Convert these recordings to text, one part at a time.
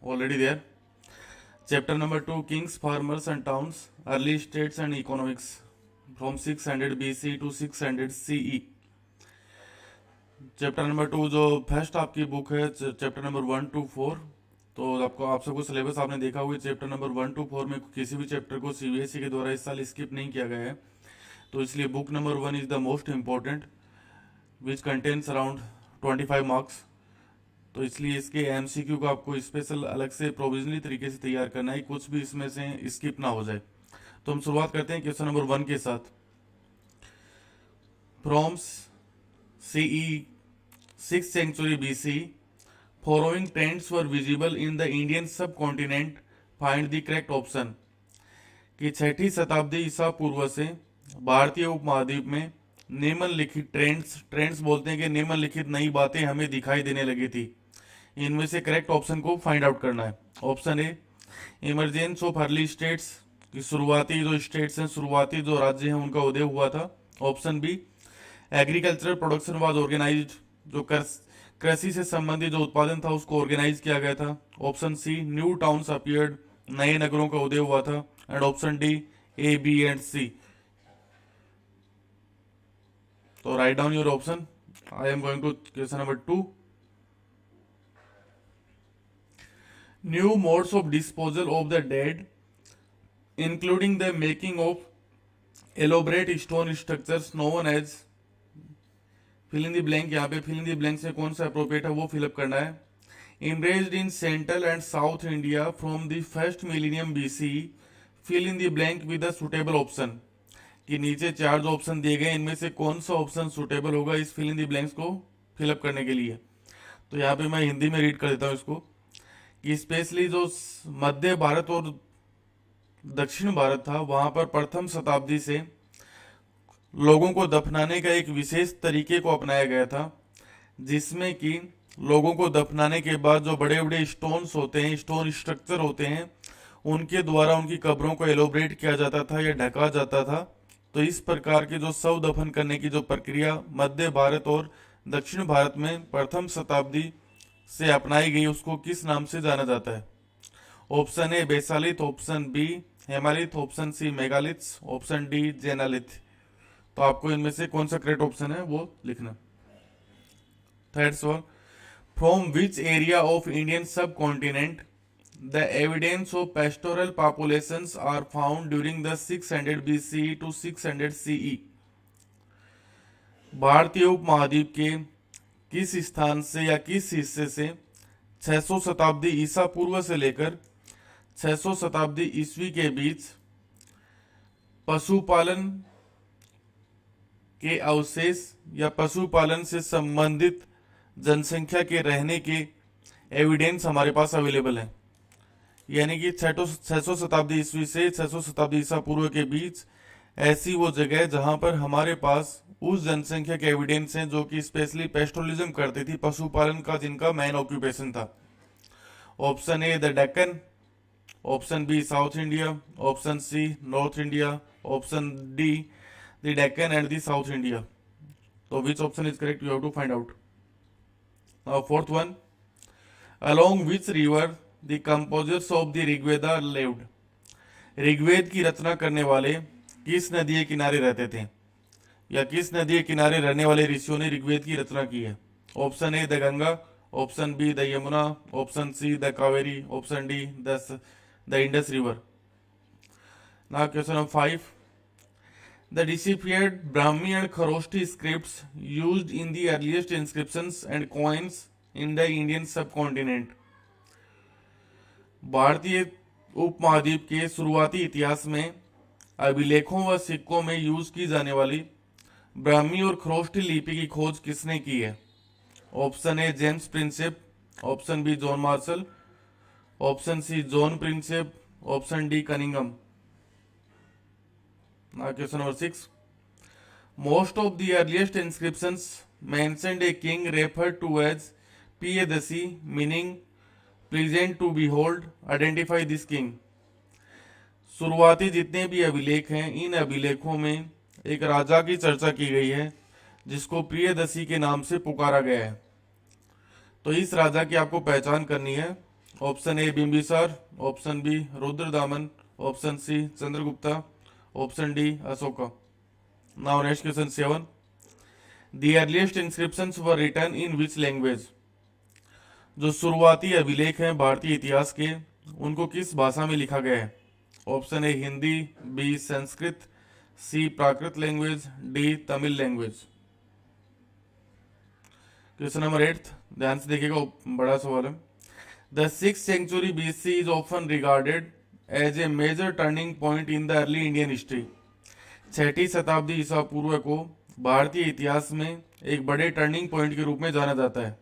already there. Chapter number 2, Kings, Farmers and Towns, Early States and Economics, from 600 BC to 600 CE. Chapter number 2 जो first आपकी book है, chapter number 1 to 4, तो आप सबको syllabus आपने देखा हुआ। चैप्टर नंबर 1 to 4 में किसी भी चैप्टर को सीबीएसई के द्वारा इस साल स्किप नहीं किया गया है, तो इसलिए book number 1 is the most important which contains around 25 marks. तो इसलिए इसके एमसीक्यू को आपको स्पेशल अलग से प्रोविजनली तरीके से तैयार करना है, कुछ भी इसमें से स्किप ना हो जाए। तो हम शुरुआत करते हैं क्वेश्चन नंबर 1 के साथ। From CE 6th century BC, following trends were visible in the Indian subcontinent. Find the correct option। कि 6ठी शताब्दी ईसा पूर्व से भारतीय उपमहाद्वीप में निम्नलिखित ट्रेंड्स बोलते हैं कि निम्नलिखित नई बातें हमें दिखाई देने लगी थी। इनमें से करेक्ट ऑप्शन को फाइंड आउट करना है। Option A, emergence of early states, की शुरुआती जो स्टेट्स हैं, शुरुआती जो राज्य हैं, उनका उदय हुआ था। Option B, agricultural production was organised, जो कृषि से संबंधित जो उत्पादन था उसको ऑर्गेनाइज किया गया था। Option C, new towns appeared, नए नगरों का उदय हुआ था। And option D, A, B and C. तो write down your option. I am going to question number 2। New modes of disposal of the dead including the making of elaborate stone structures known as, fill in the blank. यहाँ पे fill in the blank से कौन सा appropriate है वो fill up करना है। Emerged in central and south India from the first millennium BC, fill in the blank with the suitable option. कि नीचे 4 जो ऑप्शन दिए गए, इनमें से कौन सा ऑप्शन सुटेबल होगा इस फिल इन द ब्लैंक्स को फिलअप करने के लिए। तो यहाँ पे मैं हिंदी में रीड कर देता हूँ इसको, कि स्पेशली जो मध्य भारत और दक्षिण भारत था, वहां पर प्रथम शताब्दी से लोगों को दफनाने का एक विशेष तरीके को अपनाया गया था, जिसमें कि लोगों को दफनाने के बाद जो बड़े बड़े स्टोन्स होते हैं, स्टोन स्ट्रक्चर होते हैं, उनके द्वारा उनकी कब्रों को एलोबरेट किया जाता था या ढका जाता था। तो इस प्रकार के जो शव दफन करने की जो प्रक्रिया मध्य भारत और दक्षिण भारत में प्रथम शताब्दी से अपनाई गई, उसको किस नाम से जाना जाता है। Option A basalith, option B hemalith, option C megaliths, option D xenolith. तो आपको इनमें से कौन सा करेक्ट ऑप्शन है वो लिखना। थर्ड सवाल, from which area of Indian sub continent the evidence of pastoral populations are found during the 600 BC to 600 CE। भारतीय उपमहाद्वीप के किस स्थान से या किस हिस्से से 600 शताब्दी ईसा पूर्व से लेकर 600 शताब्दी ईस्वी के बीच पशुपालन के अवशेष या पशुपालन से संबंधित जनसंख्या के रहने के एविडेंस हमारे पास अवेलेबल है। यानी कि 600 शताब्दी ईस्वी से 600 शताब्दी ईसा पूर्व के बीच ऐसी वो जगह जहां पर हमारे पास उस जनसंख्या के एविडेंस हैं जो कि स्पेशली पेस्टोरलिज्म करती थी, पशुपालन का जिनका मेन ऑक्यूपेशन था। Option A the Deccan, option B south India, option C north India, option D the Deccan and the South India। So which option is correct? You have to find out. Now fourth one, along which river the composers of the Rigveda lived। Rigveda की रचना करने वाले किस नदी के किनारे रहते थे, या किस नदी के किनारे रहने वाले ऋषियों ने ऋग्वेद की रचना की है। Option A the Ganga, option B the Yamuna, option C the Kaveri, option D the Indus river. Now question number 5, the deciphered Brahmi and Kharosthi scripts used in the earliest inscriptions and coins in the Indian subcontinent। भारतीय उपमहाद्वीप के शुरुआती इतिहास में अभिलेखों व सिक्कों में यूज की जाने वाली ब्राह्मी और खरोष्ठी लिपि की खोज किसने की है। Option A James Prinsep, option B John Marshall, option C John Prinsep, option D Cunningham. Now question number 6, most of the earliest inscriptions mentioned a king referred to as Piyadasi, meaning pleasant to behold। Identify this king। शुरुआती जितने भी अभिलेख हैं, इन अभिलेखों में एक राजा की चर्चा की गई है जिसको प्रियदसी के नाम से पुकारा गया है। तो इस राजा की आपको पहचान करनी है। Option A Bimbisara, option B Rudradaman, option C Chandragupta, option D Ashoka. Now next question 7, the earliest inscriptions were written in which language. जो शुरुआती अभिलेख हैं भारतीय इतिहास के, उनको किस भाषा में लिखा गया है। Option A Hindi, B Sanskrit, C Prakrit language, D Tamil language. Question number 8, ध्यान से देखिएगा, बड़ा सवाल है। The 6th century BC is often regarded as a major turning point in the early Indian history। 6ठी शताब्दी ईसा पूर्व को भारतीय इतिहास में एक बड़े टर्निंग पॉइंट के रूप में जाना जाता है।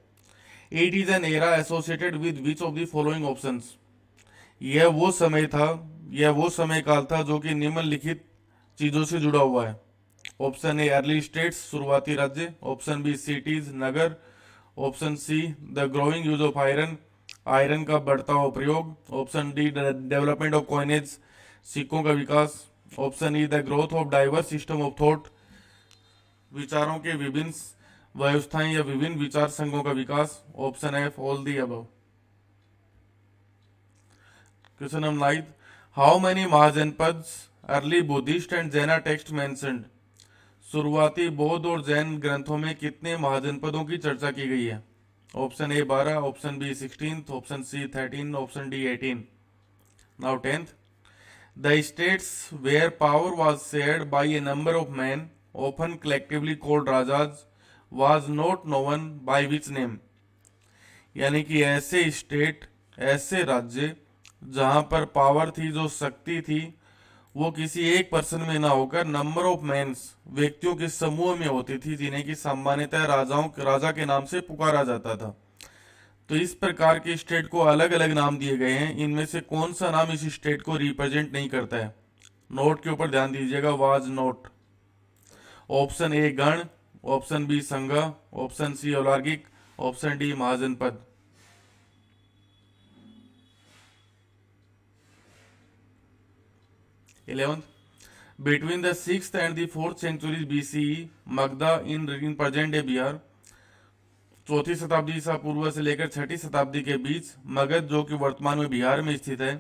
It is an era associated with which of the following options. यह वो समय काल था जो कि निम्नलिखित चीजों से जुड़ा हुआ है। ऑप्शन ए अर्ली स्टेट्स, शुरुआती राज्य, ऑप्शन बी सिटीज, नगर, option C the growing use of iron का बढ़ता हुआ प्रयोग, option D development of coinage, सिक्कों का विकास, option E the growth of diverse system of thought, विचारों के विभिन्न व्यवस्थाएं या विभिन्न विचार संघों का विकास, option F all the above. Question number 9, how many mahajanapadas early Buddhist and Jaina text mentioned. शुरुआती बौद्ध और जैन ग्रंथों में कितने महाजनपदों की चर्चा की गई है। Option A 12, option B 16, option C 13, option D 18। Now 10th, the states where power was shared by a number of man often collectively called rajas was not known by which name. यानी कि ऐसे स्टेट, ऐसे राज्य जहां पर power थी, जो शक्ति थी, वो किसी एक पर्सन में ना होकर नंबर ऑफ मैन्स, व्यक्तियों के समूह में होती थी, जिन्हें की सामान्यतः राजा के नाम से पुकारा जाता था। तो इस प्रकार के स्टेट को अलग अलग नाम दिए गए हैं। इनमें से कौन सा नाम इस स्टेट को रिप्रेजेंट नहीं करता है। नोट के ऊपर ध्यान दीजिएगा, was note. Option A gana, option B sangha, option C ओलार्किक, option D mahajanapada. Eleventh, between the 6th and the 4th centuries BCE, Magadha in present day Bihar, चौथी शताब्दी ईसा पूर्व से लेकर छठी शताब्दी के बीच मगध, जो कि वर्तमान में बिहार में स्थित है,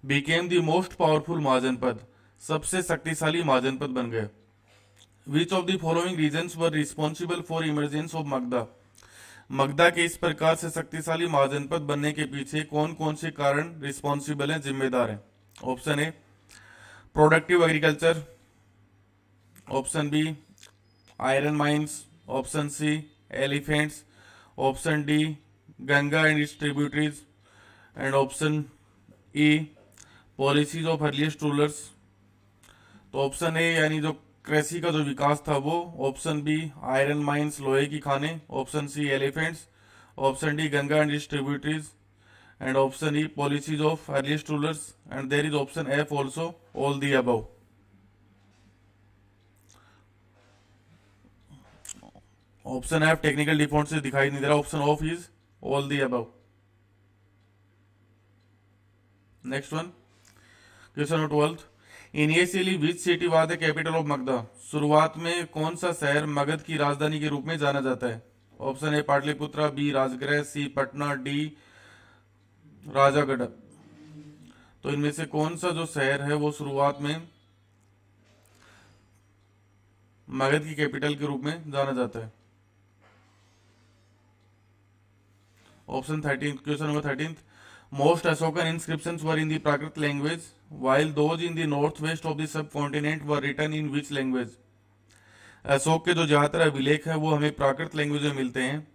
became the most powerful mahajanapada, सबसे शक्तिशाली महाजनपद बन गए। Which of the following reasons were responsible for emergence of Magadha. Magadha के इस प्रकार से शक्तिशाली महाजनपद बनने के पीछे कौन कौन से कारण रिस्पॉन्सिबल हैं, जिम्मेदार हैं। Option A productive agriculture, option B iron mines, option C elephants, option D Ganga and its tributaries, and option E policies of earliest rulers. तो ऑप्शन ए यानी जो कृषि का जो विकास था वो, ऑप्शन बी आयरन माइंस, लोहे की खाने, option C elephants, option D Ganga and its tributaries, and option E policies of earliest rulers, and there is option F also, all the above। Option F technical default से दिखाई नहीं दे रहा, option of is all the above. Next one, question number 12, initially which city was the capital of Magadha. शुरुआत में कौन सा शहर मगध की राजधानी के रूप में जाना जाता है। Option A Pataliputra, B Rajagriha, C Patna, D Rajagarh. तो इनमें से कौन सा जो शहर है वो शुरुआत में मगध की कैपिटल के रूप में जाना जाता है। Option 13, question number 13, most Ashokan inscriptions were in the Prakrit language while those in the north west of the subcontinent were written in which language. Ashoka के जो ज्यादातर अभिलेख है वो हमें प्राकृत लैंग्वेज में मिलते हैं,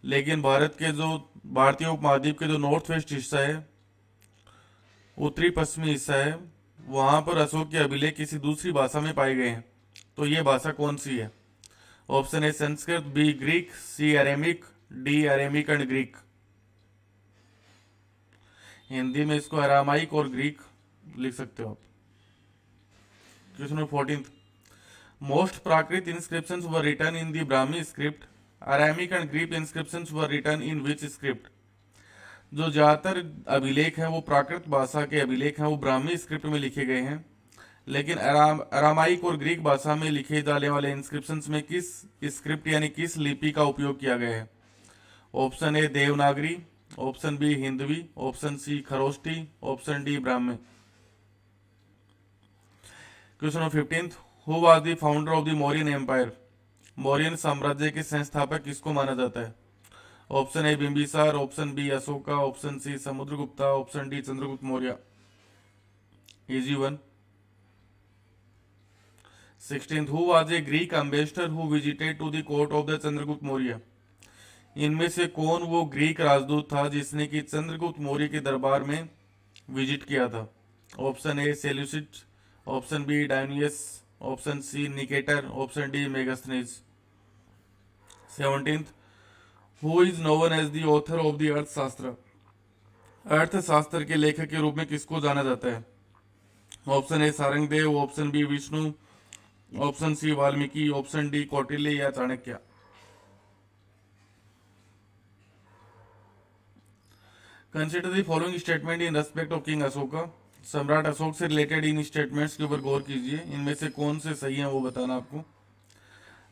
लेकिन भारतीय उपमहाद्वीप के जो नॉर्थ वेस्ट हिस्सा है, उत्तरी पश्चिमी हिस्सा है, वहां पर अशोक के अभिलेख किसी दूसरी भाषा में पाए गए हैं। तो ये भाषा कौन सी है। Option A Sanskrit, B Greek, C Aramaic, D Aramaic and Greek. Hindi में इसको अरामाइक और ग्रीक लिख सकते हो आप। Question number 14, most Prakrit inscriptions were written in the Brahmi script, Aramaic and Greek inscriptions were written in which script. जो ज्यादातर अभिलेख हैं वो प्राकृत भाषा के अभिलेख हैं, वो ब्राह्मी स्क्रिप्ट में लिखे गए हैं, लेकिन अरामाइक और ग्रीक भाषा में लिखे जाने वाले इंस्क्रिप्शंस में किस स्क्रिप्ट यानी किस लिपि का उपयोग किया गया है। Option A Devanagari, option B Hindavi, option C Kharosthi, option D Brahmi. Question number 15, who was the founder of the Mauryan empire? Mauryan साम्राज्य के संस्थापक किसको माना जाता है? Option A Bimbisara, option B Ashoka, option C Samudragupta, option D Chandragupta Maurya. Easy one. 16, who was a Greek ambassador who visited to the court of the Chandragupta Maurya? इनमें से कौन वो ग्रीक राजदूत था जिसने कि चंद्रगुप्त मौर्य के दरबार में विजिट किया था? Option A Seleucid, option B Dionysius, option C Nicator, option D Megasthenes. 17, who is known as the author of the Arthashastra? Arthashastra के लेखक के रूप में किसको जाना जाता है? Option A Sarangdev, option B Vishnu, option C Valmiki, option D Kautilya या Chanakya. Consider the following statement in respect of king Ashoka. सम्राट अशोक से रिलेटेड इन स्टेटमेंट्स के ऊपर गौर कीजिए, इनमें से कौन से सही हैं वो बताना आपको।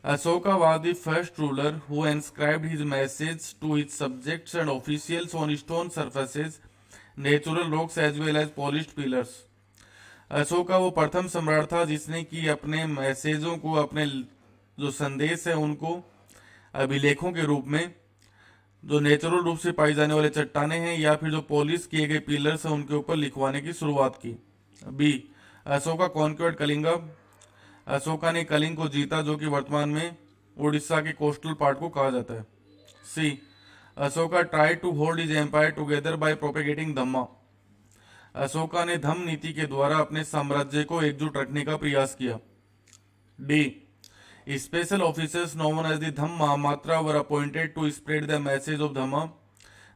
Ashoka was the first ruler who inscribed his message to his subjects and officials on stone surfaces, natural rocks as well as polished pillars. Ashoka वो प्रथम सम्राट था जिसने कि अपने मैसेजों को, अपने जो संदेश है उनको अभिलेखों के रूप में जो नेचुरल रूप से पाई जाने वाले चट्टाने हैं या फिर जो पॉलिश किए गए पिलर्स हैं उनके ऊपर लिखवाने की शुरुआत की। बी, अशोका कॉन्क्वर्ड कलिंगा। अशोका ने कलिंग को जीता जो कि वर्तमान में उड़ीसा के कोस्टल पार्ट को कहा जाता है। C, Ashoka try to hold his empire together by propagating dhamma. Ashoka ने धम्म नीति के द्वारा अपने साम्राज्य को एकजुट रखने का प्रयास किया। D, special officers known as the dhamma mahamatra were appointed to spread the message of dhamma.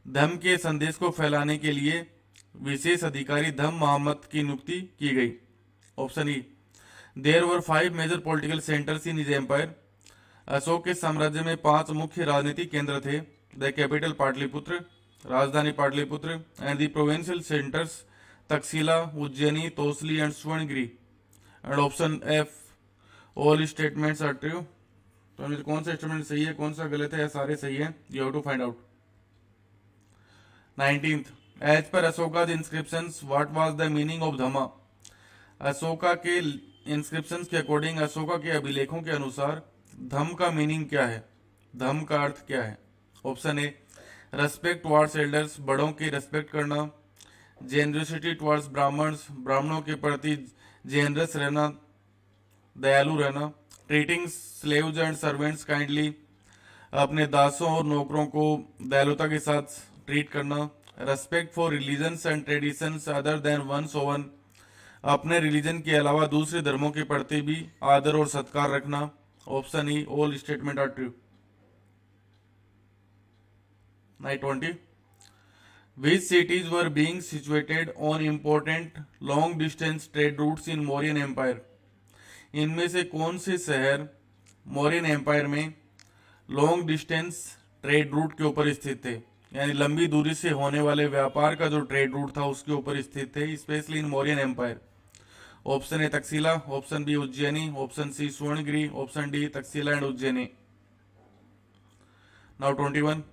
Dhamma के संदेश को फैलाने के लिए विशेष अधिकारी धम्म महामत की नियुक्ति की गई। Option E, there were 5 major political centres in his empire. Ashoka के साम्राज्य में 5 मुख्य राजनीतिक केंद्र थे। द कैपिटल पाटलिपुत्र, राजधानी Pataliputra, and the provincial centres Takshashila, Ujjaini, Tosali and Swarnagiri. And option F, all statements are true. तो हमें कौन सा स्टेटमेंट सही है, कौन सा गलत है, या सारे सही है, you have to find out. 19, as per Ashoka the inscriptions what was the meaning of dhamma. Ashoka के इंस्क्रिप्शंस के अकॉर्डिंग, अशोका के अभिलेखों के अनुसार धम्म का मीनिंग क्या है, धम्म का अर्थ क्या है? ऑप्शन ए, रेस्पेक्ट टुवर्ड्स एल्डर्स, बड़ों की रेस्पेक्ट करना। जेनरसिटी टुवर्ड्स ब्राह्मण्स, ब्राह्मणों के प्रति जेनरस रहना, दयालु रहना। Treating slaves and servants kindly, अपने दासों और नौकरों को दयालुता के साथ ट्रीट करना। Respect for religions and traditions other than one's own, अपने रिलीजन के अलावा दूसरे धर्मों के प्रति भी आदर और सत्कार रखना। Option E, all statement are true. 20, which cities were being situated on important long distance trade routes in Mauryan Empire? इनमें से कौन से शहर मौर्यन एम्पायर में लॉन्ग डिस्टेंस ट्रेड रूट के ऊपर स्थित थे, यानी लंबी दूरी से होने वाले व्यापार का जो ट्रेड रूट था उसके ऊपर स्थित थे, specially in Mauryan empire? Option A Takshashila, option B Ujjaini, option C Swarnagiri, option D Takshashila and Ujjaini. Now 21,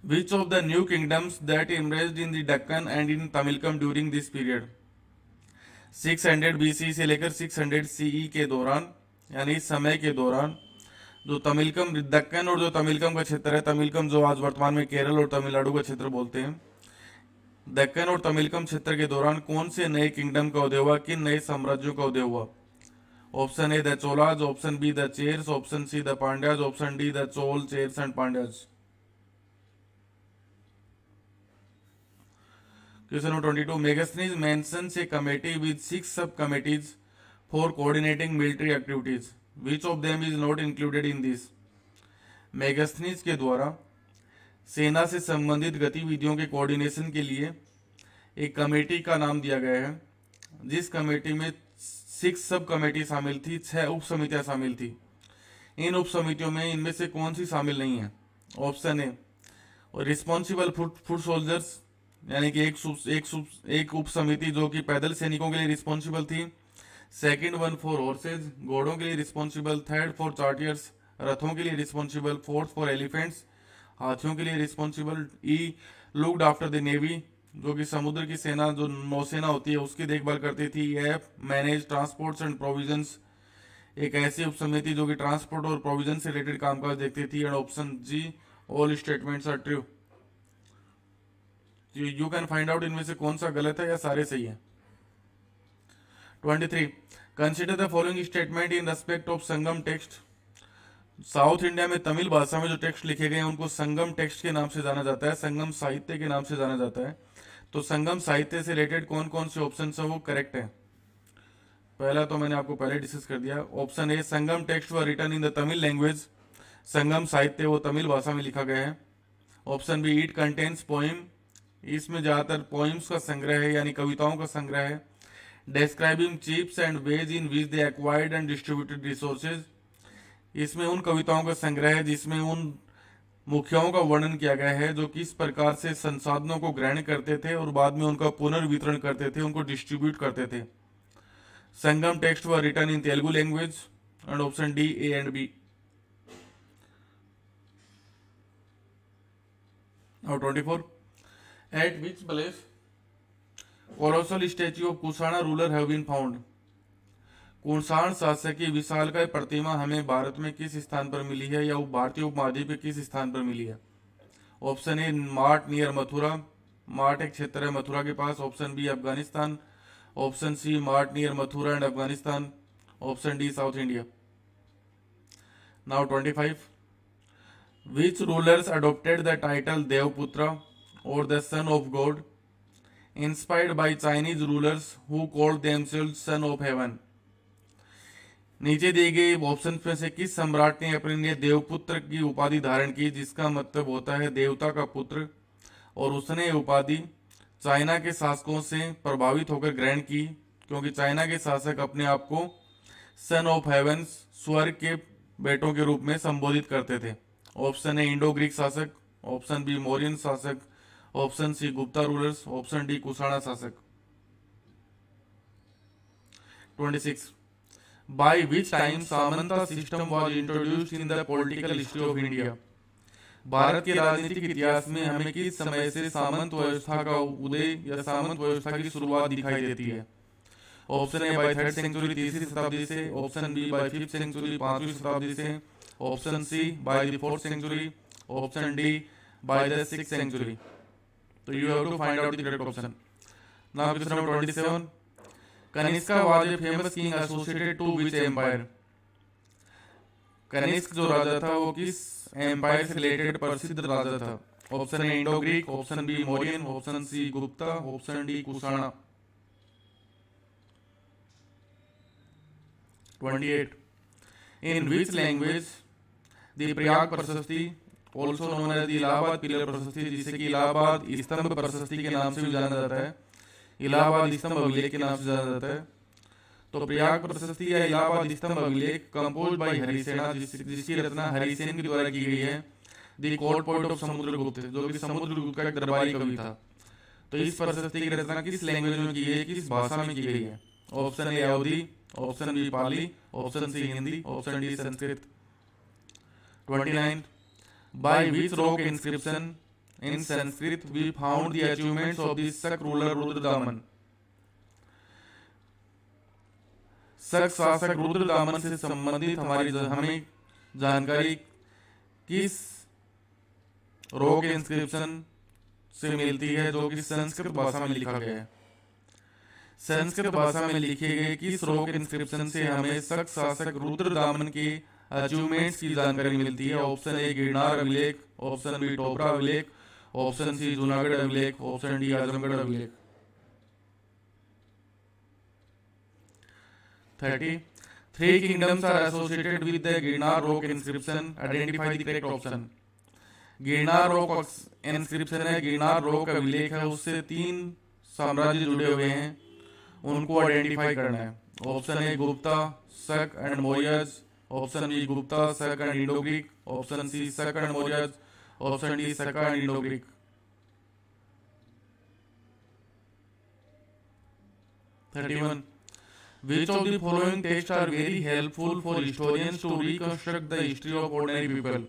which of the new kingdoms that emerged in the Deccan and in Tamilkam during this period? 600 BC से लेकर 600 CE के दौरान, यानी इस समय के दौरान जो तमिलकम, दक्कन और जो तमिलकम का क्षेत्र है, तमिलकम जो आज वर्तमान में केरल और तमिलनाडु का क्षेत्र बोलते हैं, दक्कन और तमिलकम क्षेत्र के दौरान कौन से नए किंगडम का उदय हुआ, किन नए साम्राज्यों का उदय हुआ? Option A the Cholas, option B the Cheras, option C the Pandyas, option D the Chola, Cheras and Pandyas. Question number 22, Megasthenes mentions a committee with 6 sub-committees for coordinating military activities. Which of them is not included in this? Megasthenes के द्वारा सेना से संबंधित गतिविधियों के coordination के लिए एक कमेटी का नाम दिया गया है, जिस कमेटी में 6 सब कमेटी शामिल थी, 6 उप समितियां शामिल थी। इन उप समितियों में इनमें से कौन सी शामिल नहीं है? ऑप्शन ए, रिस्पॉन्सिबल फुट सोल्जर्स, यानी कि एक उप समिति जो कि पैदल सैनिकों के लिए रिस्पॉन्सिबल थी। सेकंड वन फॉर हॉर्सेज, घोड़ों के लिए रिस्पॉन्सिबल। थर्ड फॉर चार्टियर्स, रथों के लिए रिस्पॉन्सिबल। फोर्थ फॉर एलिफेंट्स, हाथियों के लिए responsible. E looked after the navy, जो कि समुद्र की सेना, जो नौसेना होती है उसकी देखभाल करती थी। F manage transports and provisions, एक ऐसी उपसमिति जो कि ट्रांसपोर्ट और प्रोविजन से रिलेटेड कामकाज देखती थी। And option G all statements are true. You can find out इनमें से कौन सा गलत है या सारे सही है। 23 consider the following statement in respect of Sangam text. South India में तमिल भाषा में जो टेक्स्ट लिखे गए हैं उनको संगम टेक्स्ट के नाम से जाना जाता है, संगम साहित्य के नाम से जाना जाता है। तो संगम साहित्य से रिलेटेड कौन कौन से ऑप्शन है वो करेक्ट है। पहला तो मैंने आपको पहले डिस्कस कर दिया। Option A Sangam text were written in the Tamil language, Sangam साहित्य वो तमिल भाषा में लिखा गया है। Option B it contains poem, इसमें ज्यादातर पोइम्स का संग्रह है यानी कविताओं का संग्रह है। Describing chips and ways in which they acquired and distributed resources, इसमें उन कविताओं का संग्रह है जिसमें उन मुखियाओं का वर्णन किया गया है जो किस प्रकार से संसाधनों को ग्रहण करते थे और बाद में उनका पुनर्वितरण करते थे, उनको डिस्ट्रीब्यूट करते थे। Sangam text were written in Telugu language. And option D A and B. Now 24. At which place colossal statue of Kusana ruler have been found? Kushan शासक की विशालकाय प्रतिमा हमें भारत में किस स्थान पर मिली है या वो भारतीय उपमहाद्वीप के किस स्थान पर मिली है। Option A Mat near Mathura, Mat एक क्षेत्र है मथुरा के पास। Option B Afghanistan. Option C Mat near Mathura and Afghanistan. Option D south India. Now 25. Which rulers adopted the title Devputra or the son of God, inspired by Chinese rulers who called themselves son of heaven? नीचे दिए गए option में से किस सम्राट ने अपने लिए देवपुत्र की उपाधि धारण की, जिसका मतलब होता है देवता का पुत्र, और उसने उपाधि चाइना के शासकों से प्रभावित होकर ग्रहण की, क्योंकि चाइना के शासक अपने आप को सन ऑफ हेवन, स्वर्ग के बेटों के रूप में संबोधित करते थे। ऑप्शन ए इंडो ग्रीक शासक, ऑप्शन बी मौर्यन शासक, option C Gupta rulers, option D Kushana शासक। 26. By which time samanta system was introduced in the political history of India? भारत के राजनीतिक इतिहास में हमें किस समय से सामंत व्यवस्था का उदय या सामंत व्यवस्था की शुरुआत दिखाई देती है। ऑप्शन ए बाय 3rd सेंचुरी, तीसरी शताब्दी से। Option B bye 5th century, 5वीं शताब्दी से। Option C by the 4th century. Option D by the 6th century. तो you have to find out the correct option. Now question number 27. Kanishka was a famous king associated to which empire? Kanishka जो राजा था वो किस empire से related प्रसिद्ध राजा था। Option A Indo Greek, option B Mauryan, option C Gupta, option D Kushana. 28. In which language the Prayag Prashasti, also known as the Allahabad pillar Prashasti, जिसे कि इलाहाबाद स्तंभ प्रशस्ति के नाम से भी जाना जाता है, इलाहाबाद स्तंभ अभिलेख के नाम से जाना जाता है। तो प्रयाग प्रशस्ति या इलाहाबाद स्तंभ अभिलेख कंपोज बाय हरिसेना, जिसकी रचना हरिसेन के द्वारा की गई है। The court poet of Samudragupta, जो कि समुद्रगुप्त का एक दरबारी कवि था। तो इस प्रशस्ति की रचना किस लैंग्वेज में की गई है, किस भाषा में की गई है। Option A Awadhi, option B Pali, option C Hindi, option D Sanskrit. 29. By which rock inscription in Sanskrit we found the achievements of the Shaka ruler Rudradaman? Shaka शासक रुद्रदामन से संबंधित हमें जानकारी किस रॉक इंस्क्रिप्शन से मिलती है, जो कि संस्कृत भाषा में लिखा गया है। संस्कृत भाषा में लिखे गए किस रॉक इंस्क्रिप्शन से हमें शक शासक रुद्रदामन के अचीवमेंट्स की जानकारी मिलती है। ऑप्शन ए गिरनार अभिलेख, ऑप्शन बी टोपरा अभिलेख, ऑप्शन सी जूनागढ़ अभिलेख, ऑप्शन डी आजमगढ़ अभिलेख। 30. 3 kingdoms are associated with the Girnar rock inscription, identify the correct option. Girnar rock inscription है, गिरनार रॉक अभिलेख है, उससे 3 साम्राज्य जुड़े हुए हैं, उनको आइडेंटिफाई करना है। Option A Gupta, Shaka and Mauryas, option B Gupta, Shaka and Indo Greek, option C Shaka and Mauryas, option D Shaka and Indo Greek. 31. Which of the following texts are very helpful for historians to reconstruct the history of ordinary people?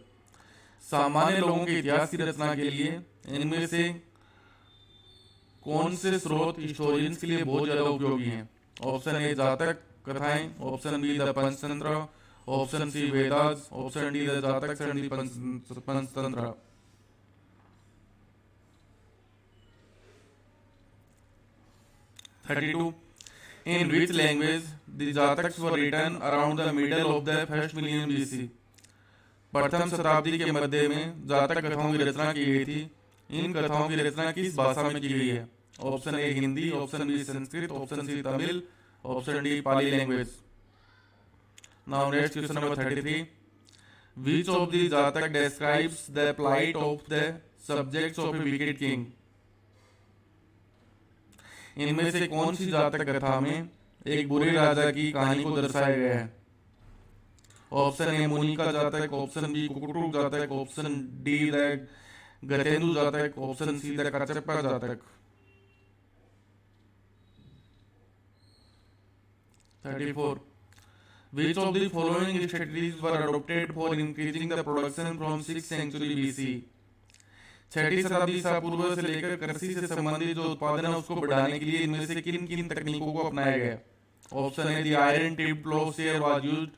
सामान्य लोगों के इतिहास की रचना के लिए इनमें से कौन से स्रोत हिस्टोरियंस के लिए बहुत ज्यादा उपयोगी हैं? ऑप्शन ए जातक कथाएं, option B the Panchatantra, option C Vedas, option D the Jataka and the Panchatantra. 32. In which language the Jataks were written around the middle of the first millennium BC? प्रथम शताब्दी के मध्य में जातक कथाओं की रचना की गई थी। इन कथाओं की रचना किस भाषा में की गई है? Option A Hindi, option B Sanskrit, option C Tamil, option D Pali language. Now next question number 33. Which of the Jatak describes the plight of the subjects of a wicked king? इनमें से कौन सी जातक कथा में एक बुरे राजा की कहानी को दर्शाया गया है? ऑप्शन ए मुनि का जातक, ऑप्शन बी कुकुटू जातक, ऑप्शन डी द गतेंदु जातक, ऑप्शन सी द कचप्पा जातक। 34. Which of the following strategies were adopted for increasing the production from 6th century BC? छठी शताब्दी ईसा पूर्व से लेकर कृषि से संबंधित जो उत्पादन है उसको बढ़ाने के लिए इनमें से किन किन तकनीकों को अपनाया गया? Option A the iron tip ploughshare was used,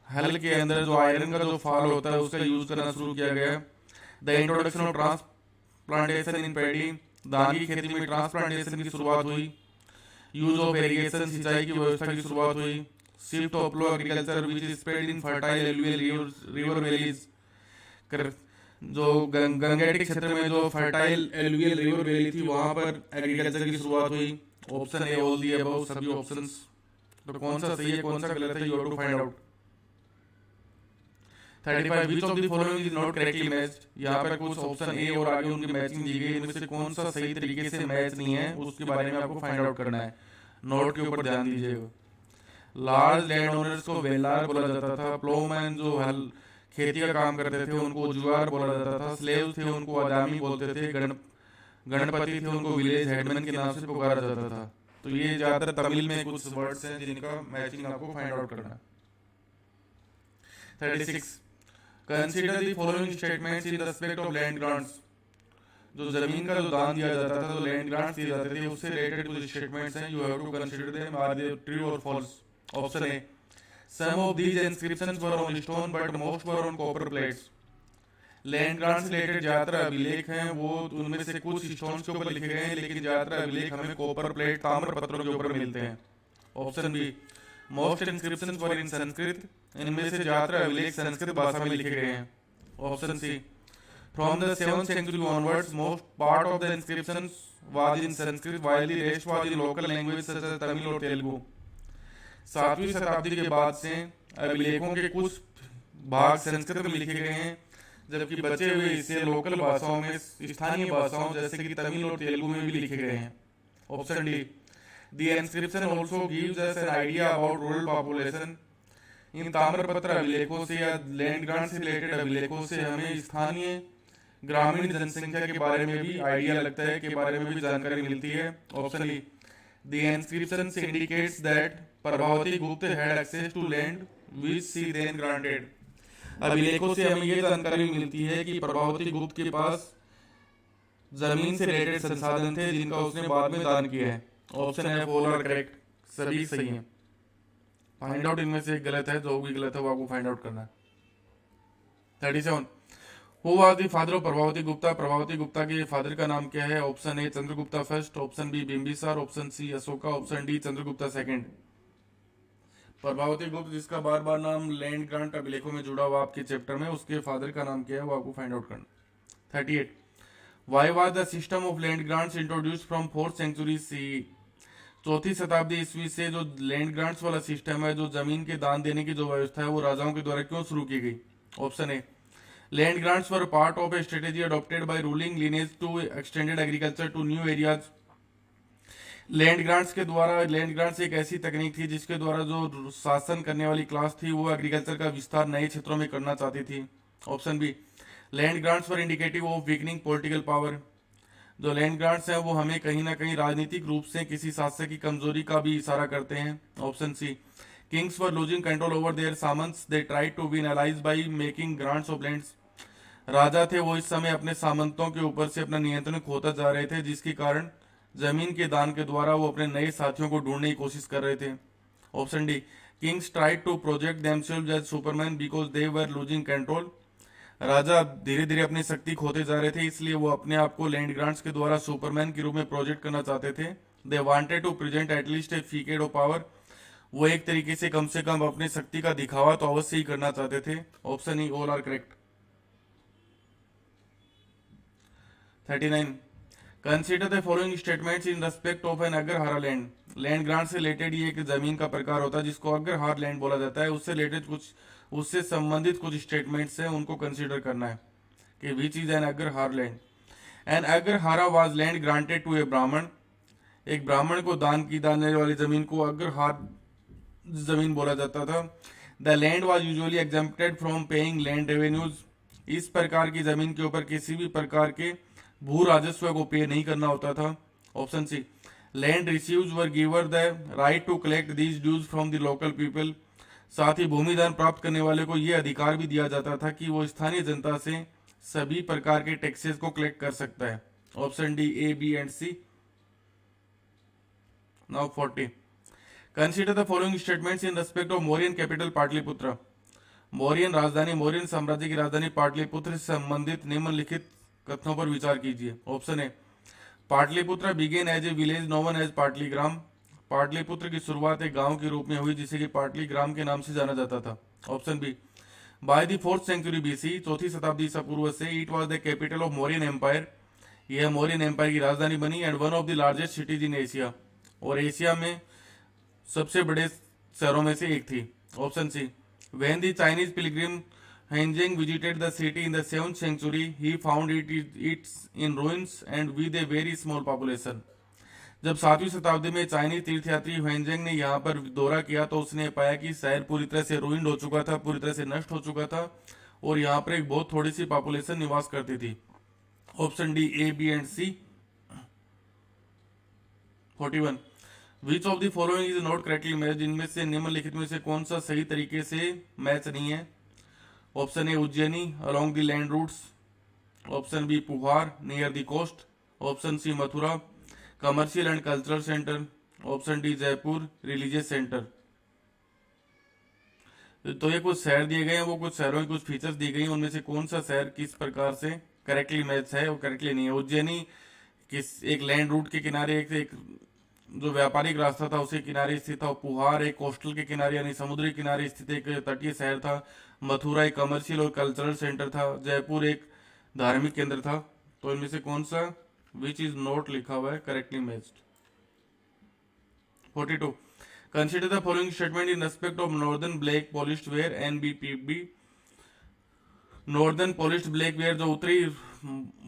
हल के अंदर जो आयरन का जो फाल होता है उसका यूज करना शुरू किया गया। The introduction of transplantation in paddy, धान की खेती में ट्रांसप्लांटेशन की शुरुआत हुई। यूज ऑफ इरिगेशन, सिंचाई की व्यवस्था की शुरुआत हुई। Shift of low agriculture which is spread in fertile alluvial river valleys, जो गंगेटिक क्षेत्र में जो फर्टाइल एलुवियल रिवर वैली थी वहां पर एग्रीकल्चर की शुरुआत हुई। Option A all the above, सभी ऑप्शंस। तो कौन सा सही है कौन सा गलत है, you have to find out. 35. Which of the following is not correctly matched? यहाँ पर कुछ ऑप्शन ए और आगे उनकी मैचिंग दी गई, इनमें से कौन सा सही तरीके से मैच नहीं है उसके बारे में आपको फाइंड आउट करना है। नोट के ऊपर ध्यान दीजिएगा। लार्ज लैंड ओनर्स को वेलार बोला जाता था। प्लोमैन जो हल खेती का काम करते थे उनको जुआर बोला जाता था। स्लेव थे उनको अदामी बोलते थे। गणपति थे उनको विलेज हेडमैन के नाम से पुकारा जाता था। तो ये ज्यादातर तमिल में कुछ वर्ड्स हैं जिनका मैचिंग आपको फाइंड आउट करना है। 36. Consider the following statements in respect of land grants. जो जमीन का जो दान दिया जाता था, जो लैंड ग्रांट्स दिए जाते थे, उससे रिलेटेड कुछ स्टेटमेंट्स हैं। You have to consider them, are they true और false. Option A some of these inscriptions were on stone but most were on copper plates. Land grants related ज्यादातर अभिलेख हैं वो उनमें से कुछ स्टोन्स के ऊपर लिखे गए हैं, लेकिन ज्यादातर अभिलेख हमें कॉपर प्लेट ताम्र पत्रों के ऊपर मिलते हैं। Option be most inscriptions were इन संस्कृत, इनमें से ज्यादातर अभिलेख संस्कृत भाषा में लिखे गए हैं। Option C from the 7th century onwards most part of the inscriptions was in Sanskrit while the rest was in local language such as Tamil और तेलुगु। 7वीं शताब्दी के बाद से अभिलेखों के कुछ भाग संस्कृत में लिखे गए हैं, जबकि बचे हुए हिस्से लोकल भाषाओं में स्थानीय भाषाओं जैसे कि तमिल और तेलुगु में भी लिखे गए हैं। Option D The inscription also gives us an idea about rural population. इन ताम्रपत्र अभिलेखों से या लैंड ग्रांट से रिलेटेड अभिलेखों से हमें स्थानीय ग्रामीण जनसंख्या के बारे में भी आइडिया लगता है, के बारे में भी जानकारी मिलती है। Option D The inscription indicates that Prabhavati गुप्त had access to land which she then granted. अभिलेखों से हमें ये जानकारी मिलती है कि प्रभावती गुप्त के पास जमीन से रिलेटेड संसाधन थे जिनका उसने बाद में दान किया है। ऑप्शन है ऑल आर करेक्ट, सभी सही हैं। फाइंड आउट इनमें से एक गलत है, जो भी गलत है वो आपको फाइंड आउट करना है। 37. Who was the father of Prabhavati Gupta? Prabhavati Gupta के फादर का नाम क्या है? Option A Chandragupta first, option B Bimbisara, option C Ashoka, option D Chandragupta second. Prabhavati Gupta जिसका बार बार नाम लैंड ग्रांट अभिलेखों में जुड़ा हुआ आपके चैप्टर में, उसके फादर का नाम क्या है वो आपको फाइंड आउट करना। 38. Why was the system of land grants introduced from 4th century CE? 4वीं शताब्दी ईस्वी से जो लैंड ग्रांट्स वाला सिस्टम है, जो जमीन के दान देने की जो व्यवस्था है, वो राजाओं के द्वारा क्यों शुरू की गई? Option A land grants were part of a strategy adopted by ruling lineage to extended agriculture to new areas. Land grants एक ऐसी तकनीक थी जिसके द्वारा जो शासन करने वाली क्लास थी वो एग्रीकल्चर का विस्तार नए क्षेत्रों में करना चाहती थी। Option B land grants were indicative of weakening political power. जो लैंड ग्रांट्स हैं वो हमें कहीं ना कहीं राजनीतिक रूप से किसी शासक की कमजोरी का भी इशारा करते हैं। Option C Kings were losing control over their samants. They tried to win allies by making grants of lands. राजा थे वो इस समय अपने सामंतों के ऊपर से अपना नियंत्रण खोता जा रहे थे, जिसके कारण जमीन के दान के द्वारा वो अपने नए साथियों को ढूंढने की कोशिश कर रहे थे. Option D, kings tried to project themselves as superman because they were losing control. राजा धीरे धीरे अपनी शक्ति खोते जा रहे थे, इसलिए वो अपने आप को लैंड ग्रांट्स के द्वारा सुपरमैन के रूप में प्रोजेक्ट करना चाहते थे. They wanted to present at least a facade of power. वो एक तरीके से कम अपनी शक्ति का दिखावा तो अवश्य ही करना चाहते थे. Option E, all are correct. 39. Consider the following statements in respect of an agrahara land. Land grant से रिलेटेड ये एक जमीन का प्रकार होता है जिसको अग्रहार लैंड बोला जाता है. उससे रिलेटेड कुछ, उससे संबंधित कुछ स्टेटमेंट्स हैं, उनको कंसीडर करना है कि which is an agrahar land. An agrahara was land granted to a Brahmin. एक ब्राह्मण को दान की जाने वाली जमीन को अग्रहार जमीन बोला जाता था. The land was usually exempted from paying land revenues. इस प्रकार की जमीन के ऊपर किसी भी प्रकार के भू राजस्व को पे नहीं करना होता था. Option C, land receives were giver the right to collect these dues from the local people. साथ ही भूमिदान प्राप्त करने वाले को यह अधिकार भी दिया जाता था कि वो स्थानीय जनता से सभी प्रकार के टैक्सेस को कलेक्ट कर सकता है. Option D, A, B and C. Now 40. Consider the following statements in respect of Mauryan capital Pataliputra. Mauryan राजधानी, मौर्यन साम्राज्य की राजधानी पाटलिपुत्र से संबंधित निम्नलिखित कथनों पर विचार कीजिए. Option A, Pataliputra began as a village known as Pataligram. Pataliputra की शुरुआत एक गांव के रूप में हुई जिसे कि पाटलीग्राम के नाम से जाना जाता था. Option B, by the 4th century BC, चौथी शताब्दी ईसा पूर्व से, it was the capital of Mauryan empire. यह मौर्यन एम्पायर की राजधानी बनी and one of the largest cities in Asia. और एशिया में सबसे बड़े शहरों में से एक थी. Option C, when the Chinese pilgrim Henzheng visited the city in the 7th century, he found it's in ruins and with a very small population. जब 7वीं शताब्दी में चाइनीज तीर्थयात्री हेंजेंग ने यहाँ पर दौरा किया तो उसने पाया कि शहर पूरी तरह से रुइंड हो चुका था, पूरी तरह से नष्ट हो चुका था और यहाँ पर एक बहुत थोड़ी सी पॉपुलेशन निवास करती थी. Option D, A, B and C. 41. Which of the following is not correctly match. इनमें से निम्नलिखित में से कौन सा सही तरीके से मैच नहीं है. Option A, Ujjaini along the land routes. Option B, Puhar near the coast. Option C, Mathura commercial and cultural centre. Option D, Jaipur religious centre. तो ये कुछ शहर दिए गए हैं, वो कुछ शहरों की कुछ फीचर्स दी गई हैं, उनमें से कौन सा शहर किस प्रकार से करेक्टली मैच है और करेक्टली नहीं है. उज्जैनी किस एक लैंड रूट के किनारे, एक जो व्यापारिक रास्ता था उसके किनारे स्थित था. पुहार एक कोस्टल के किनारे यानी समुद्री किनारे स्थित एक तटीय शहर था. मथुरा एक कमर्शियल और कल्चरल सेंटर था. जयपुर एक धार्मिक केंद्र था. तो इनमें से कौन सा विच इज नॉट लिखा हुआ है correctly matched. 42. Consider the following statement in respect of northern black polished ware NBPB. Northern polished black ware जो उत्तरी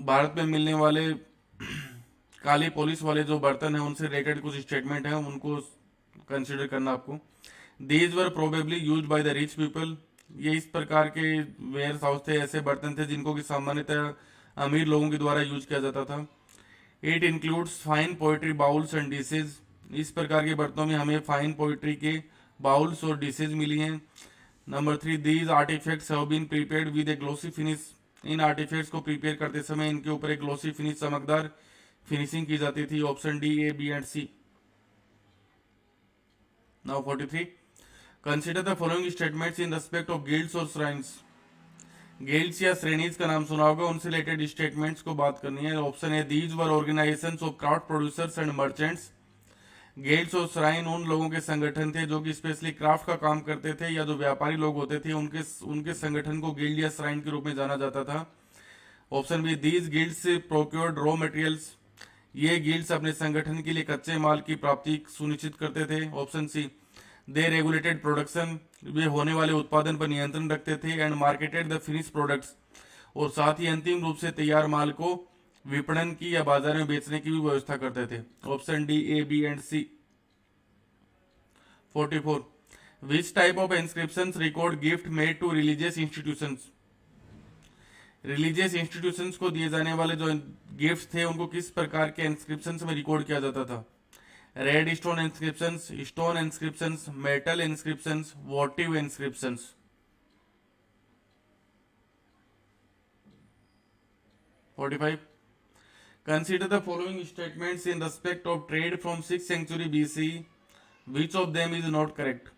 भारत में मिलने वाले काली पॉलिश वाले जो बर्तन है उनसे रिलेटेड कुछ स्टेटमेंट है, उनको कंसिडर करना आपको. These were probably use by the rich people. ये इस प्रकार के वेयर हाउस थे, ऐसे बर्तन थे जिनको कि सामान्यतः अमीर लोगों के द्वारा यूज किया जाता था. It includes fine pottery bowls and dishes. इस प्रकार के बर्तनों में हमें फाइन पोएट्री के बाउल्स और डिशेज मिली हैं. Number 3, these artefacts have been prepared with a glossy finish. इन आर्टिफैक्ट्स को प्रिपेयर करते समय इनके ऊपर एक ग्लोसी फिनिश चमकदार फिनिशिंग की जाती थी. Option D, A, B and C. Now 43. Consider the following statements in respect of guilds और श्राइन्स. गिल्ड्स या श्रेणीज का नाम सुना होगा, उनसे रिलेटेड स्टेटमेंट्स को बात करनी है. Option A, these were organisations of craft producers and merchants. Guilds और श्राइन उन लोगों के संगठन थे जो कि स्पेशली क्राफ्ट का काम करते थे या जो व्यापारी लोग होते थे, उनके संगठन को गिल्ड या श्राइन के रूप में जाना जाता था. Option B, these guilds procured raw materials. ये गिल्ड्स अपने संगठन के लिए कच्चे माल की प्राप्ति सुनिश्चित करते थे. ऑप्शन सी, दे रेगुलेटेड प्रोडक्शन. वे होने वाले उत्पादन पर नियंत्रण रखते थे. And marketed the finish products. और साथ ही अंतिम रूप से तैयार माल को विपणन की या बाजार में बेचने की भी व्यवस्था करते थे. Option D, A, B and C. 44. Which type of inscriptions record gift made to religious institutions. Religious institutions को दिए जाने वाले जो गिफ्ट थे उनको किस प्रकार के इंस्क्रिप्शंस में रिकॉर्ड किया जाता था. Red stone inscriptions, metal inscriptions, वोटिव inscriptions. 45. Consider the following statements in respect of trade from 6th century BC. Which of them is not correct?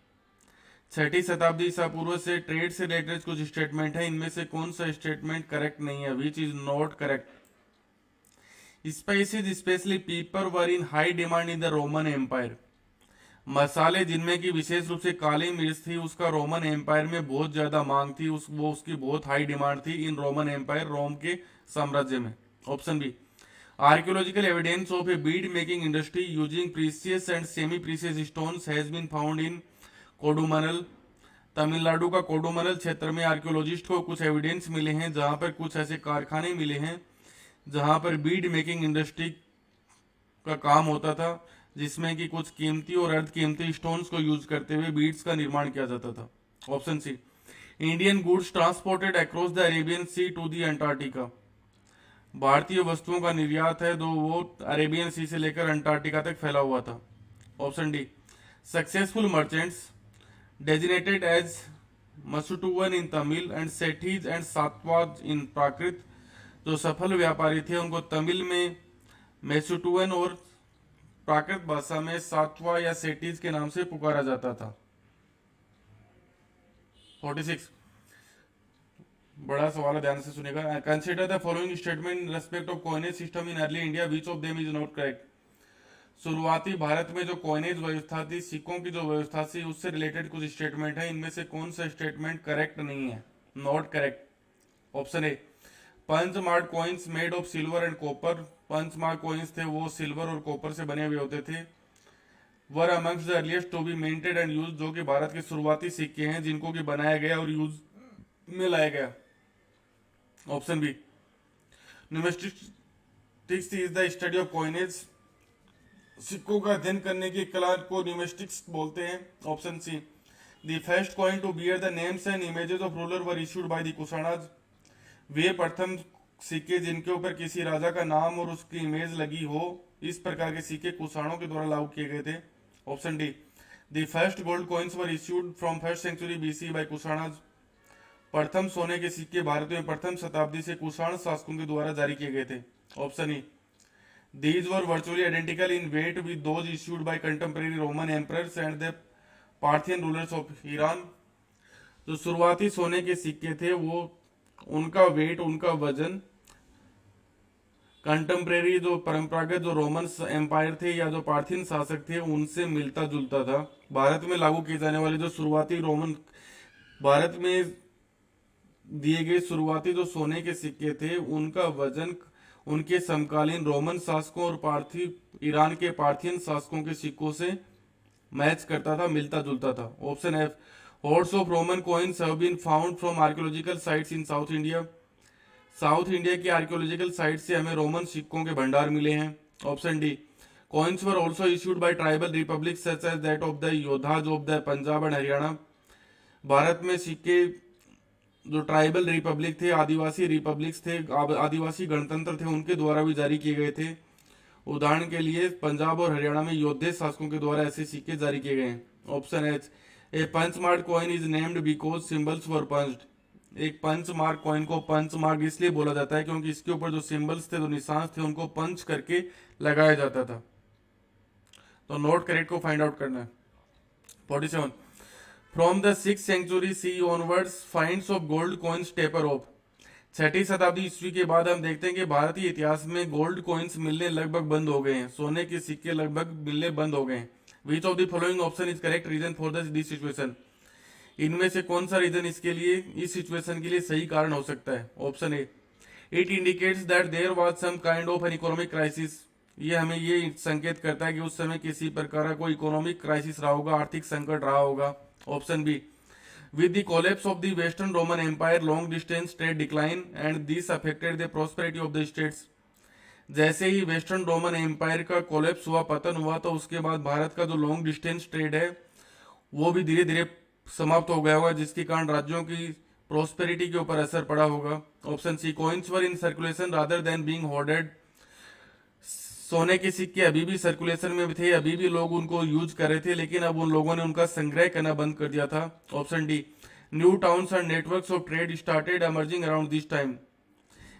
छठी शताब्दी ईसा पूर्व से ट्रेड से रिलेटेड कुछ स्टेटमेंट है, इनमें से कौन सा स्टेटमेंट करेक्ट नहीं है? Which is not correct? Spices specially pepper were in high demand in the Roman empire. मसाले जिनमें की विशेष रूप से काली मिर्च थी, उसका रोमन एम्पायर में बहुत ज्यादा मांग थी, उसकी बहुत हाई डिमांड थी इन रोमन एम्पायर, रोम के साम्राज्य में। Option B. Archaeological evidence of a bead making industry using precious and semi precious stones has been found in Kodumanal. Tamil Nadu का कोडुमनल क्षेत्र में आर्कियोलॉजिस्ट को कुछ एविडेंस मिले हैं जहां पर कुछ ऐसे कारखाने मिले हैं जहां पर बीड मेकिंग इंडस्ट्री का काम होता था, जिसमें कि कुछ कीमती और अर्ध कीमती स्टोन्स को यूज करते हुए बीड्स का निर्माण किया जाता था। Option C. Indian goods transported across the Arabian sea to the Antarctica. भारतीय वस्तुओं का निर्यात है जो वो अरेबियन सी से लेकर अंटार्कटिका तक फैला हुआ था। Option D. Successful merchants designated as masattuvan in Tamil and setthis and satthavahas in Prakrit. जो सफल व्यापारी थे उनको तमिल में मेसुटुवन और प्राकृत भाषा में सातवा या सेठीज के नाम से पुकारा जाता था। 46 बड़ा सवाल है, ध्यान से सुनेगा। Consider the following statement in respect of coinage system in early India, which of them is not correct? शुरुआती भारत में जो कॉइनेज व्यवस्था थी, सिक्कों की जो व्यवस्था थी, उससे रिलेटेड कुछ स्टेटमेंट है, इनमें से कौन सा स्टेटमेंट करेक्ट नहीं है, not correct? Option A. Punch mark coins made of silver and copper. Punch mark coins थे वो सिल्वर और कॉपर से बने हुए होते थे। Were amongst the earliest to be minted and use, जो कि भारत के शुरुआती सिक्के हैं जिनको कि बनाया गया और यूज में लाया गया। Option B. Numismatics is the study of coinage. सिक्कों का अध्ययन करने की कला को न्यूमेस्टिक्स बोलते हैं। Option C. The first coin to bear the names and images of ruler were issued by the Kushanas. वे प्रथम सिक्के जिनके ऊपर किसी राजा का नाम और उसकी इमेज लगी हो, इस प्रकार के सिक्के कुषाणों के द्वारा लागू किए गए थे। Option D. The first gold coins were issued from first century BC by Kushanas. प्रथम सोने के सिक्के भारत में प्रथम शताब्दी से कुषाण शासकों के द्वारा जारी किए गए थे। Option E. These were virtually identical in weight with those issued by contemporary Roman emperors and the Parthian rulers of Iran. जो शुरुआती सोने के सिक्के थे वो उनका वेट, उनका वजन कंटेम्परेरी जो परंपरागत जो रोमन एम्पायर थे या जो पार्थियन शासक थे उनसे मिलता जुलता था। भारत में लागू किए जाने वाले जो शुरुआती रोमन, भारत में दिए गए शुरुआती जो सोने के सिक्के थे उनका वजन उनके समकालीन रोमन शासकों और पार्थिव ईरान के पार्थियन शासकों के सिक्कों से मैच करता था, मिलता जुलता था। Option F. Hordes of Roman coins have been found from archaeological sites in South India. South India के आर्कियोलॉजिकल साइट से हमें रोमन सिक्कों के भंडार मिले हैं। Option D. Coins were also issued by tribal republic such as that of the Yaudheyas of the Punjab and Haryana. Bharat में सिक्के जो ट्राइबल रिपब्लिक थे, आदिवासी रिपब्लिक्स थे, आदिवासी गणतंत्र थे, उनके द्वारा भी जारी किए गए थे। उदाहरण के लिए पंजाब और हरियाणा में योद्धे शासकों के द्वारा ऐसे सिक्के जारी किए गए हैं। Option H. A punch mark coin is named because symbols were punched. एक पंच मार्क कॉइन को पंच मार्क इसलिए बोला जाता है क्योंकि इसके ऊपर जो सिंबल्स थे, जो निशान थे, उनको पंच करके लगाया जाता था। तो नोट करेक्ट को फाइंड आउट करना है। 47 from the 6th century C onwards finds of gold coins taper off. छठी शताब्दी ईस्वी के बाद हम देखते हैं कि भारतीय इतिहास में गोल्ड कॉइन्स मिलने लगभग बंद हो गए हैं, सोने के सिक्के लगभग मिलने बंद हो गए हैं। Which of the following option is correct reason for this situation? इनमें से कौन सा रीजन इसके लिए, इस सिचुएशन के लिए सही कारण हो सकता है? Option A. It indicates that there was some kind of an economic crisis. ये हमें ये संकेत करता है कि उस समय किसी प्रकार का कोई इकोनॉमिक क्राइसिस रहा होगा, आर्थिक संकट रहा होगा। Option B. With the collapse of the western Roman empire long distance trade decline and this affected the prosperity of the states. जैसे ही वेस्टर्न रोमन एम्पायर का कोलैप्स हुआ, पतन हुआ, तो उसके बाद भारत का जो लॉन्ग डिस्टेंस ट्रेड है वो भी धीरे धीरे समाप्त हो गया होगा, जिसके कारण राज्यों की प्रोस्पेरिटी के ऊपर असर पड़ा होगा। Option C. Coins were in circulation rather than being hoarded सोने के सिक्के अभी भी सर्कुलेशन में थे, अभी भी लोग उनको यूज कर रहे थे, लेकिन अब उन लोगों ने उनका संग्रह करना बंद कर दिया था। Option D, new towns and networks of trade started emerging around this time.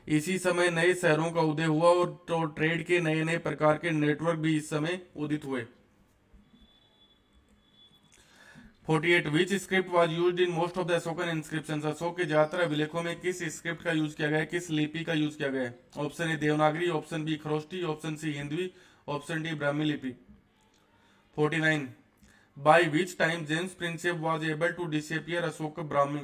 इसी समय नए शहरों का उदय हुआ और तो ट्रेड के नए नए प्रकार के नेटवर्क भी इस समय उदित हुए। 48 which script was used in most of the Ashokan inscriptions. Ashoka के ज्यादातर अभिलेखों में किस स्क्रिप्ट का यूज किया गया है, किस लिपि का यूज किया गया है? Option A Devanagari, option B Kharoshthi, option C Hindavi, option D Brahmi लिपि। 49 by which time James Prinsep was able to decipher Ashoka Brahmi.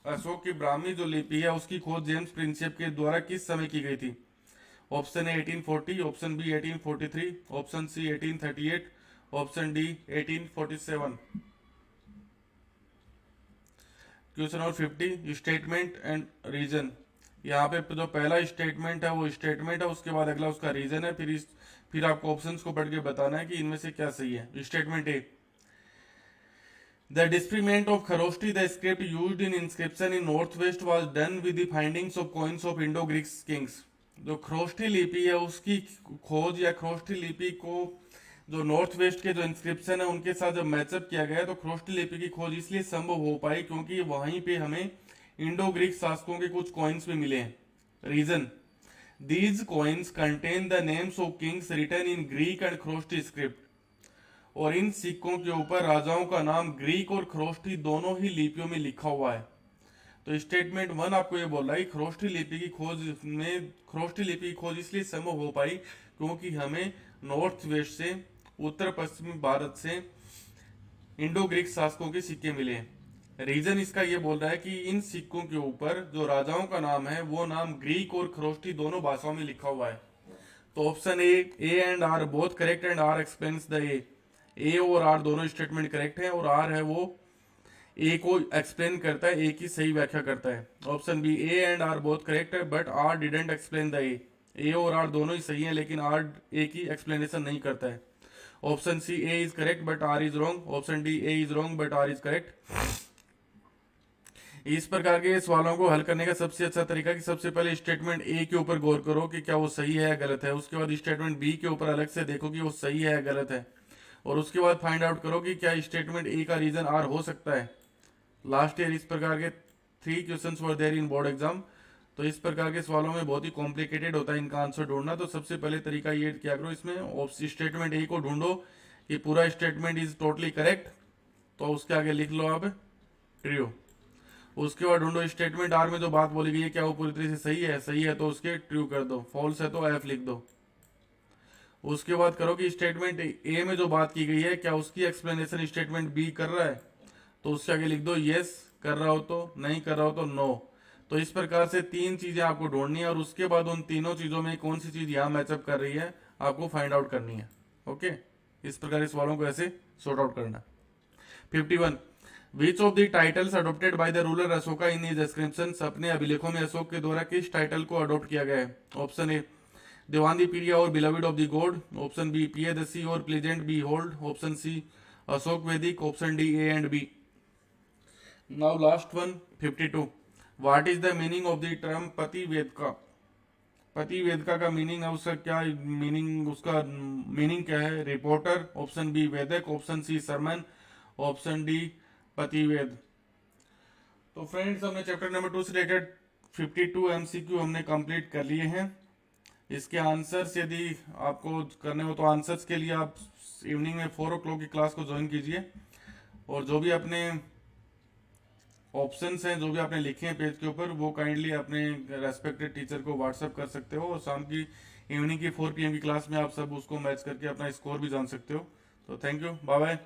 Ashoka की ब्राह्मी जो लिपि है उसकी खोज जेम्स प्रिंसेप के द्वारा किस समय की गई थी? Option A 1840, option B 1843, option C 1838, option D 1847। Question number 50 statement and reason. यहाँ पे जो पहला स्टेटमेंट है वो स्टेटमेंट है, उसके बाद अगला उसका रीजन है, फिर आपको ऑप्शंस को पढ़ के बताना है कि इनमें से क्या सही है। Statement A, the decipherment of Kharosthi the script used in inscription in north west was done with the findings of coins of Indo Greek kings. जो खरोष्टी लिपि है उसकी खोज या खरोष्टी लिपि को जो नॉर्थ वेस्ट के जो इंस्क्रिप्शन है उनके साथ जब मैचअप किया गया तो खरोष्टी लिपि की खोज इसलिए संभव हो पाई क्योंकि वहीं पे हमें इंडो ग्रीक शासकों के कुछ कॉइन्स भी मिले हैं। Reason, these coins contain the names of kings written in Greek and Kharoshthi script. और इन सिक्कों के ऊपर राजाओं का नाम ग्रीक और खरोष्टी दोनों ही लिपियों में लिखा हुआ है। तो स्टेटमेंट 1 आपको ये बोल रहा है खरोष्टी लिपि की खोज इसलिए संभव हो पाई क्योंकि हमें नॉर्थ वेस्ट से, उत्तर पश्चिमी भारत से इंडो ग्रीक शासकों के सिक्के मिले हैं। रीजन इसका ये बोल रहा है कि इन सिक्कों के ऊपर जो राजाओं का नाम है वो नाम ग्रीक और खरोष्टी दोनों भाषाओं में लिखा हुआ है। तो option A and R both correct and R explains the A और आर दोनों स्टेटमेंट करेक्ट है और आर है वो ए को एक्सप्लेन करता है, ए की सही व्याख्या करता है। Option B, A and R both correct है but R didn't explain the A और आर दोनों ही सही है लेकिन आर ए की एक्सप्लेनेशन नहीं करता है। Option C, A is correct but R is wrong. Option D, A is wrong but R is correct. इस प्रकार के सवालों को हल करने का सबसे अच्छा तरीका कि सबसे पहले स्टेटमेंट ए के ऊपर गौर करो कि क्या वो सही है या गलत है, उसके बाद स्टेटमेंट बी के ऊपर अलग से देखो कि वो सही है या गलत है, और उसके बाद फाइंड आउट करो कि क्या स्टेटमेंट ए का रीजन आर हो सकता है। लास्ट ईयर इस प्रकार के 3 questions were there in board exam. तो इस प्रकार के सवालों में बहुत ही कॉम्प्लिकेटेड होता है इनका आंसर ढूंढना। तो सबसे पहले तरीका ये क्या करो, इसमें स्टेटमेंट ए को ढूंढो कि पूरा स्टेटमेंट इज टोटली करेक्ट, तो उसके आगे लिख लो आप ट्रू। उसके बाद ढूंढो स्टेटमेंट आर में जो बात बोली गई है क्या वो पूरी तरह से सही है तो उसके ट्रू कर दो, फॉल्स है तो एफ लिख दो। उसके बाद करो कि स्टेटमेंट ए में जो बात की गई है क्या उसकी एक्सप्लेनेशन स्टेटमेंट बी कर रहा है, तो उससे आगे लिख दो यस कर रहा हो तो, नहीं कर रहा हो तो नो। तो इस प्रकार से 3 चीजें आपको ढूंढनी है और उसके बाद उन तीनों चीजों में कौन सी चीज यहाँ मैचअप कर रही है आपको फाइंड आउट करनी है। ओके, इस प्रकार इस सवालों को ऐसे सॉर्ट आउट करना। 51 विच of the titles adopted by the ruler Ashoka in his inscriptions. अपने अभिलेखों में अशोक के द्वारा किस टाइटल को अडोप्ट किया गया है? Option A Devanampiya or beloved of the god, option B Piyadasi or pleasant behold, option C Ashoka वैदिक, option D A and B. Now last one 52 what is the meaning of the term Pativedaka. Pativedaka का meaning है, उसका क्या meaning, उसका meaning क्या है? Reporter, option B Vedaka, option C sermon, option D Pativeda. तो friends हमने चैप्टर नंबर 2 से रिलेटेड 52 एमसीक्यू हमने कंप्लीट कर लिए हैं। इसके आंसर्स यदि आपको करने हो तो आंसर्स के लिए आप इवनिंग में 4 o'clock की क्लास को ज्वाइन कीजिए, और जो भी अपने ऑप्शंस हैं, जो भी आपने लिखे हैं पेज के ऊपर, वो काइंडली अपने रेस्पेक्टेड टीचर को व्हाट्सएप कर सकते हो, और शाम की इवनिंग की 4 PM की क्लास में आप सब उसको मैच करके अपना स्कोर भी जान सकते हो। तो थैंक यू, बाय बाय।